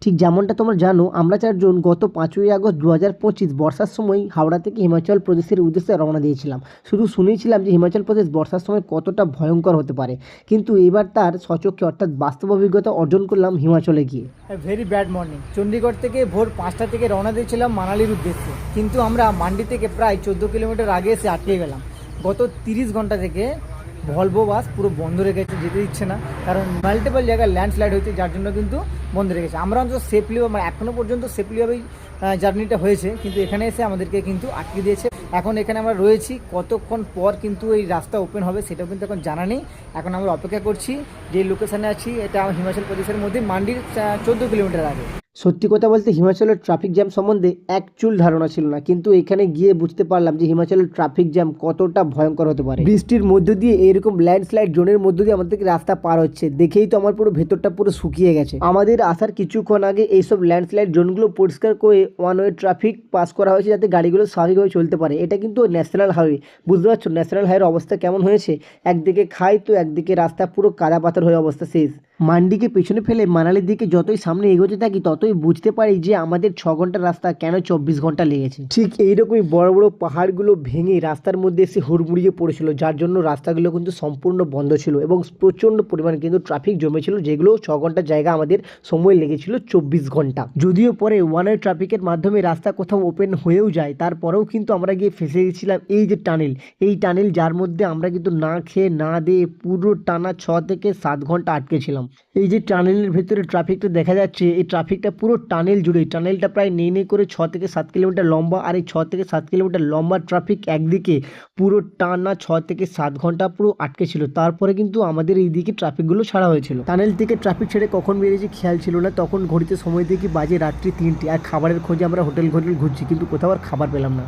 ঠিক যেমনটা তোমরা জানো, আমরা ৪ জন গত ৫ই আগস্ট ২০২৫ বর্ষার সময় হাওড়া থেকে হিমাচল প্রদেশের উদ্দেশ্যে রওনা দিয়েছিলাম। শুধু শুনেছিলাম যে হিমাচল প্রদেশ বর্ষার সময় কতটা ভয়ঙ্কর হতে পারে, কিন্তু এবার তার স্বচক্ষে অর্থাৎ বাস্তব অভিজ্ঞতা অর্জন করলাম হিমাচলে গিয়ে। Very bad morning. চণ্ডীগড় থেকে ভোর ৫টা থেকে রওনা দিয়েছিলাম মানালির উদ্দেশ্যে, কিন্তু আমরা মান্ডি থেকে প্রায় ১৪ কিলোমিটার আগে এসে আটকে গেলাম। গত ৩০ ঘন্টা থেকে ভলভো বাস পুরো বন্ধ রেখেছে, যেতে দিচ্ছে না, কারণ মাল্টিপল জায়গায় ল্যান্ডস্লাইড হয়েছে, যার জন্য কিন্তু বন্ধ রেখেছে। আমরা অন্তত সেফলি, মানে এখনও পর্যন্ত সেফলিভাবেই জার্নিটা হয়েছে, কিন্তু এখানে এসে আমাদেরকে কিন্তু আটকে দিয়েছে। এখন এখানে আমরা রয়েছি, কতক্ষণ পর কিন্তু এই রাস্তা ওপেন হবে সেটাও কিন্তু এখন জানা নেই। এখন আমরা অপেক্ষা করছি। যে লোকেশানে আছি এটা হিমাচল প্রদেশের মধ্যে মান্ডির ১৪ কিলোমিটার আগে। সত্যি কথা বলতে হিমাচলের ট্রাফিক জ্যাম সম্বন্ধে এক চুল ধারণা ছিল না, কিন্তু এখানে গিয়ে বুঝতে পারলাম যে হিমাচলের ট্রাফিক জ্যাম কতটা ভয়ঙ্কর হতে পারে। বৃষ্টির মধ্য দিয়ে এরকম ল্যান্ডস্লাইড জোনের মধ্য দিয়ে আমাদেরকে রাস্তা পার হচ্ছে, দেখেই তো আমার পুরো ভেতরটা পুরো শুকিয়ে গেছে। আমাদের আসার কিছুক্ষণ আগে এইসব ল্যান্ডস্লাইড জোনগুলো পরিষ্কার করে ওয়ান ওয়ে ট্রাফিক পাস করা হয়েছে, যাতে গাড়িগুলো স্বাভাবিকভাবে চলতে পারে। এটা কিন্তু ন্যাশনাল হাইওয়ে, বুঝতে পারছো ন্যাশনাল হাইওয়ের অবস্থা কেমন হয়েছে। একদিকে খাই তো একদিকে রাস্তা পুরো কাদা পাথর হয়ে অবস্থা শেষ। মান্ডিকে পেছনে ফেলে মানালির দিকে যতই সামনে এগোতে থাকি ততই বুঝতে পারি যে আমাদের ৬ ঘন্টার রাস্তা কেন ২৪ ঘন্টা লেগেছে। ঠিক এইরকমই বড় বড় পাহাড়গুলো ভেঙে রাস্তার মধ্যে এসে হুড়মুড়িয়ে পড়েছিল, যার জন্য রাস্তাগুলো কিন্তু সম্পূর্ণ বন্ধ ছিল এবং প্রচণ্ড পরিমাণে কিন্তু ট্রাফিক জমেছিল, যেগুলো ৬ ঘন্টার জায়গা আমাদের সময় লেগেছিল ২৪ ঘন্টা। যদিও পরে ওয়ান ওয়ে ট্রাফিকের মাধ্যমে রাস্তা কোথাও ওপেন হয়েও যায়, তারপরেও কিন্তু আমরা গিয়ে ফেসে গেছিলাম এই যে টানেল, এই টানেল যার মধ্যে আমরা কিন্তু না খেয়ে না দিয়ে পুরো টানা ৬ থেকে ৭ ঘন্টা আটকে ছিলাম। এই যে টানেলের ভেতরে ট্রাফিকটা দেখা যাচ্ছে, এই ট্রাফিকটা পুরো টানেল জুড়ে, টানেলটা প্রায় নেই করে ৬ থেকে ৭ কিলোমিটার লম্বা, আর এই ৬ থেকে ৭ কিলোমিটার লম্বা ট্রাফিক একদিকে পুরো টানা ৬ থেকে ৭ ঘন্টা পুরো আটকে ছিল। তারপরে কিন্তু আমাদের এই দিকে ট্রাফিকগুলো ছাড়া হয়েছিল। টানেল থেকে ট্রাফিক ছেড়ে কখন বেরিয়েছি খেয়াল ছিল না, তখন ঘড়িতে সময় দেখি বাজে রাত্রি ৩টে, আর খাবারের খোঁজে আমরা হোটেল ঘুরছি, কিন্তু কোথাও আর খাবার পেলাম না।